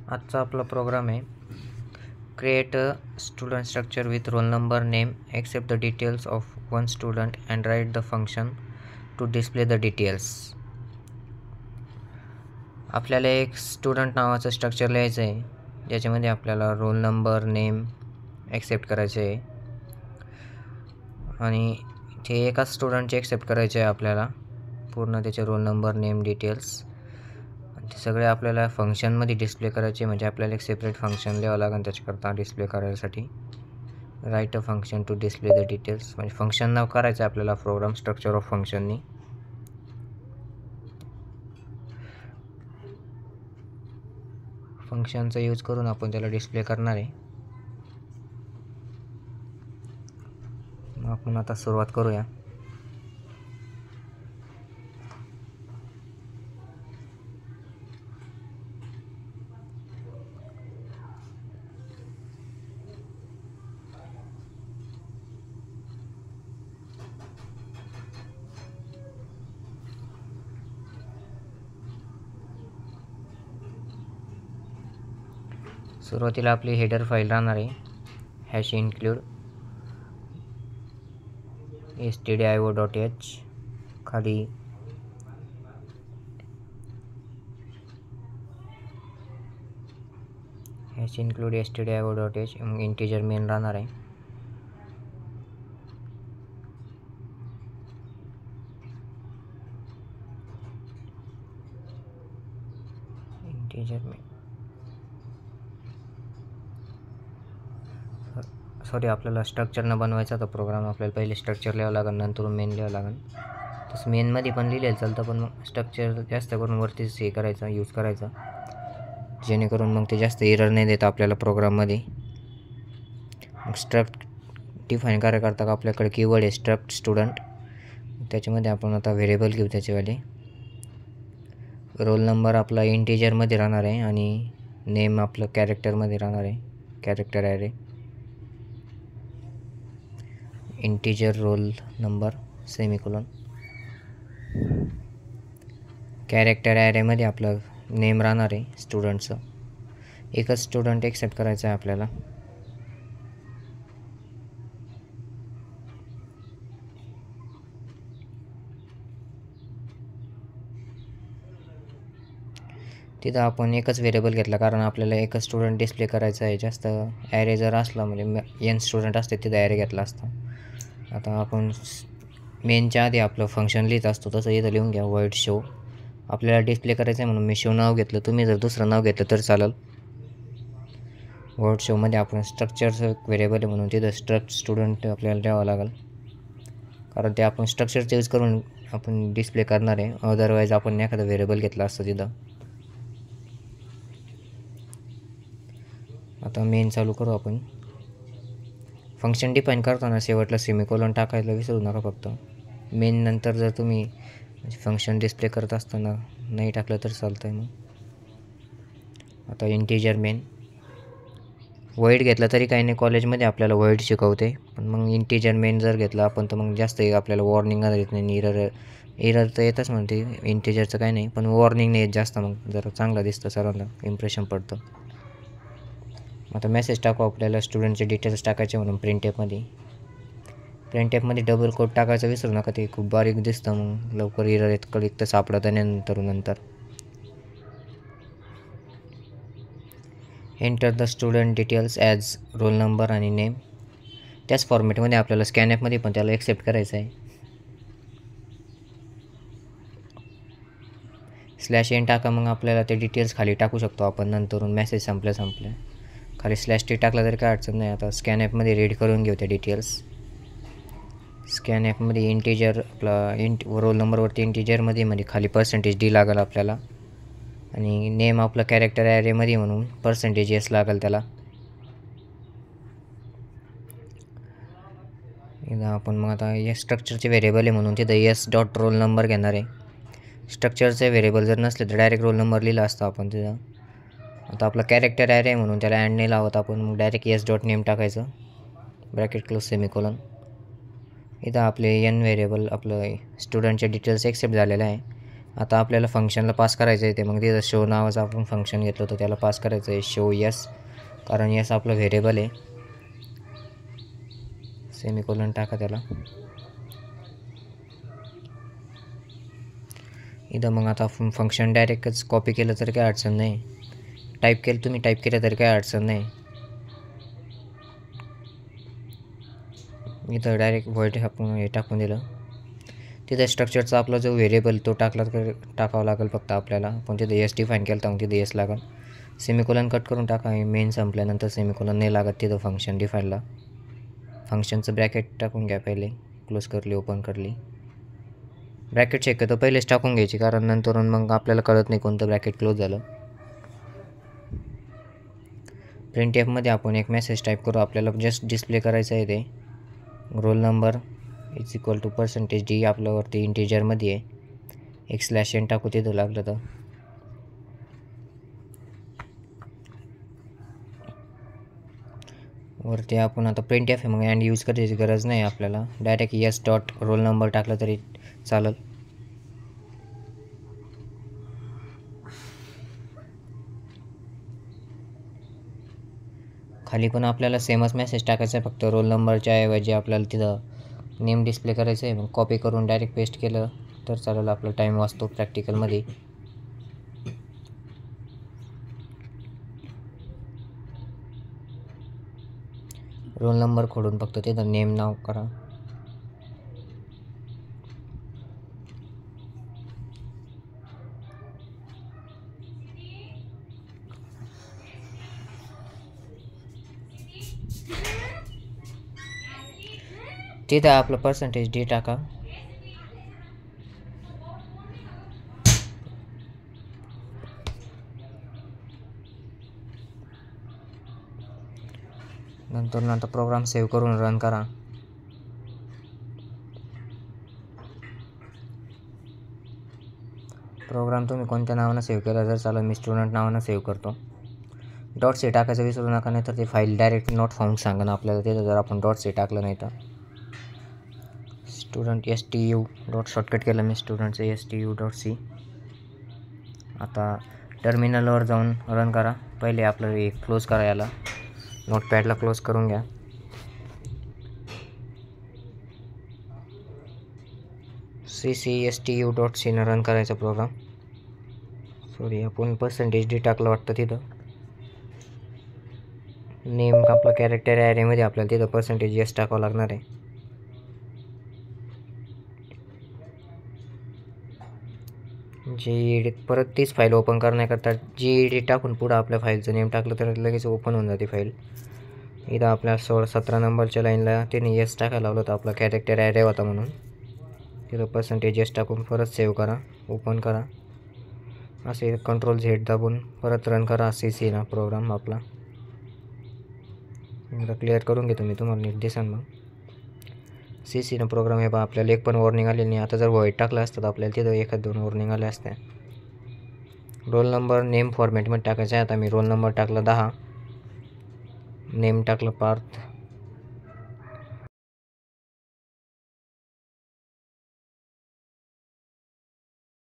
आजचा आपला प्रोग्राम आहे create a student structure with roll number name accept the details of one student and write the function to display the details. आपल्याला एक student नावाचं structure लिहायचं आहे ज्याच्यामध्ये आपल्याला रोल नंबर नेम एक्सेप्ट करायचे आहे आणि ते एकाच स्टुडंटचे एक्सेप्ट करायचे आहे आपल्याला पूर्ण त्याचे रोल नंबर नेम डिटेल्स ते सगळे आपल्याला फंक्शनमध्ये डिस्प्ले करायचे. म्हणजे आपल्याला एक सेपरेट फंक्शन लिहावं लागेल त्याच्याकरता डिस्प्ले करायसाठी. Write a function to display the details म्हणजे फंक्शन नाव करायचं आहे आपल्याला प्रोग्राम स्ट्रक्चर ऑफ फंक्शननी. फंक्शनचा यूज करून आपण त्याला डिस्प्ले करणार आहे. मग आपण आता सुरुवात करूया. सुरुवातीला आपली हेडर फाईल राहणार आहे हॅश इन्क्लूड stdio.h. खाली hash include stdio.h integer main राहणार आहे. इंटिजर मेन सॉरी आपल्याला स्ट्रक्चरनं बनवायचा तर प्रोग्राम आपल्याला पहिले स्ट्रक्चर लिहावं लागेल नंतर मेन लिहावं लागेल. तसं मेनमध्ये पण लिहिलेलं चालतं पण मग स्ट्रक्चर जास्त करून वरतीच हे करायचं यूज करायचा जेणेकरून मग ते जास्त एरर नाही देत आपल्याला प्रोग्राममध्ये. मग स्ट्रक्ट डिफाईन करता का आपल्याकडे कीवर्ड आहे स्ट्रक्ट स्टुडंट. त्याच्यामध्ये आपण आता व्हेरिएबल घेऊ त्याचेवाले. रोल नंबर आपला इंटिजरमध्ये राहणार आहे आणि नेम आपलं कॅरेक्टरमध्ये राहणार आहे character array. Integer roll number semicolon. Character ॲरेमध्ये आपलं नेम राहणार आहे स्टुडंटचं. एकच स्टुडंट एक्सेप्ट करायचं आहे आपल्याला. तिथं आपण एकच व्हेरिएबल घेतला कारण आपल्याला एकच स्टुडंट डिस्प्ले करायचा आहे. जास्त ॲरे जर असला म्हणजे n स्टुडंट असते तिथं ॲरे घेतला असता. आता आपण मेनच्या आधी आपलं फंक्शन लिहित असतो तसं इथं लिहून घ्या वर्ड शो. आपल्याला डिस्प्ले करायचं आहे म्हणून मी शो नाव घेतलं. तुम्ही जर दुसरं नाव घेतलं तर चालेल. वर्ड शोमध्ये आपण स्ट्रक्चरचं व्हेरिएबल आहे म्हणून तिथं स्ट्रक्ट स्टुडंट आपल्याला द्यावं लागेल कारण ते आपण स्ट्रक्चरचं यूज करून आपण डिस्प्ले करणार आहे. अदरवाईज आपण एखादा व्हेरिएबल घेतला असतं तिथं. आता मेन चालू करू आपण. फंक्शन डिफाईन करताना शेवटला सेमिकोलॉन टाकायला विसरू नका फक्त. मेन नंतर जर तुम्ही फंक्शन डिस्प्ले करत असताना नाही टाकलं तर चालतं आहे. मग आता इंटिजर मेन. वॉइड घेतला तरी काही नाही कॉलेजमध्ये आपल्याला वॉइड शिकवते पण मग इंटिजर मेन जर घेतलं आपण तर मग जास्त आपल्याला वॉर्निंग येत नाही. एरर तर येतच म्हणते इंटिजरचं काही नाही पण वॉर्निंग नाही येत जास्त. मग जरा चांगलं दिसतं सर्वांना इम्प्रेशन पडतं. आता मेसेज टाकू आपल्याला स्टुडंटचे डिटेल्स टाकायचे म्हणून प्रिंट ॲपमध्ये डबल कोट टाकायचं विसरू नका. ते खूप बारीक दिसतं मग लवकर एरर येत कळीत तर सापडतं नंतर. Enter the student details as roll number आणि नेम. त्याच फॉर्मॅटमध्ये आपल्याला स्कॅन ॲपमध्ये पण त्याला एक्सेप्ट करायचं आहे. /n टाका मग आपल्याला ते डिटेल्स खाली टाकू शकतो आपण नंतरून मेसेज संपल्या खाली /t टाकला तरी काय अडचण नाही. आता स्कॅन ॲपमध्ये रीड करून घेऊ त्या डिटेल्स. स्कॅन ॲपमध्ये इंटिजर आपला रोल नंबरवरती इंटिजरमध्ये म्हणजे खाली %d लागेल आपल्याला आणि नेम आपलं कॅरेक्टर ॲरेमध्ये म्हणून %s लागेल त्याला. इथं आपण मग आता या स्ट्रक्चरचे व्हेरिएबल आहे म्हणून तिथं s.roll number घेणार आहे. स्ट्रक्चरचे व्हेरिएबल जर नसले तर डायरेक्ट रोल नंबर लिहिला असता आपण तिथं. आता आपला कॅरेक्टर ॲरे आहे म्हणून त्याला अँड नाही लावत आपण मग डायरेक्ट s.name टाकायचं ब्रॅकेट क्लोज सेमिकोलॉन. इथं आपले n व्हेरिएबल आपलं स्टुडंटचे डिटेल्स एक्सेप्ट झालेलं आहे. आता आपल्याला फंक्शनला पास करायचं आहे ते, मग तिथं शो नावाचं आपण फंक्शन घेतलं होतं त्याला पास करायचं आहे शो यस, कारण यस आपलं व्हेरिएबल आहे. सेमिकोलन टाका त्याला. इथं मग आता फंक्शन डायरेक्टच कॉपी केलं तर काही अडचण नाही, तुम्ही टाईप केलं तरी काही अडचण नाही. इथं डायरेक्ट व्हॉइड आपण हे टाकून दिलं. तिथं स्ट्रक्चरचा आपला जो व्हेरिएबल तो टाकावा लागेल फक्त आपल्याला. पण तिथं एस डिफाईन केलं तर मग तिथं एस लागेल. सेमिकोलन कट करून टाका. मेन संपल्यानंतर सेमिकोलन नाही लागत तिथं फंक्शन डिफाईनला. फंक्शनचं ब्रॅकेट टाकून घ्या पहिले, क्लोज करली ओपन करली. ब्रॅकेट शक्यतो पहिलेच टाकून घ्यायची, कारण नंतरून मग आपल्याला कळत नाही कोणतं ब्रॅकेट क्लोज झालं. प्रिंट एफमध्ये आपण एक मेसेज टाईप करू, आपल्याला जस्ट डिस्प्ले करायचं आहे ते. Roll number is equal to %d आपल्यावरती इंटिजरमध्ये आहे. एक /n टाकू तिथं लागलं तर. वरती आपण आता प्रिंट एफ आहे मग अँड यूज करायची गरज नाही आपल्याला. Direct yes dot roll number टाकलं तरी चालेल. खाली पण आपल्याला सेमच मेसेज टाकायचा आहे, फक्त रोल नंबरच्या ऐवजी आपल्याला तिथं नेम डिस्प्ले करायचं आहे. मग कॉपी करून डायरेक्ट पेस्ट केलं तर चालेल. आपला टाईम वाचतो प्रॅक्टिकलमध्ये. रोल नंबर खोडून फक्त तिथं नेम नाव करा. तिथं आपलं %d टाका. नंतर प्रोग्राम सेव्ह करून रन करा. प्रोग्राम तुम्ही कोणत्या नावानं सेव्ह केला जर चालेल. मी स्टुडंट नावानं सेव्ह करतो. .c टाकायचं विसरू नका, नाही तर ते फाईल डायरेक्ट नॉट फाउंड सांगा आपल्याला तिथं जर आपण .c टाकलं नाही तर. स्टुडंट stu डॉट शॉर्टकट केलं मी स्टुडंटचं stu.c. आता टर्मिनलवर जाऊन रन करा. पहिले आपलं हे क्लोज करा, याला नोटपॅडला क्लोज करून घ्या. ccstu.c न रन करायचा प्रोग्राम. सॉरी, आपण %d टाकलं वाटतं तिथं. नेम आपला कॅरेक्टर ॲरेमध्ये आपल्याला तिथं %s टाकावं लागणार आहे. GED परत तीच फाईल ओपन करण्याकरता GED टाकून पुढं आपल्या फाईलचं नेम टाकलं तर लगेच ओपन होऊन जाते फाईल. इथं आपल्या 17 नंबरच्या लाईनला त्याने यस टाकायला लावलं होतं, आपला कॅरेक्टर ॲरे होता म्हणून. तिथं %s टाकून परत सेव्ह करा, ओपन करा. असे Ctrl+Z दाबून परत रन करा CC ना प्रोग्राम आपला. एकदा क्लिअर करून घेतो मी, तुम्हाला नीट दिसेल मग. CC ना प्रोग्राम हे आपल्याला एक पण वॉर्निंग आलेली नाही. आता जर व्हॉइड टाकलं असतं तर आपल्याला तिथं 1-2 वॉर्निंग आल्या असत्या. रोल नंबर नेम फॉर्मॅटमध्ये टाकायचा आहे. आता मी रोल नंबर टाकला 10, नेम टाकलं पार्थ,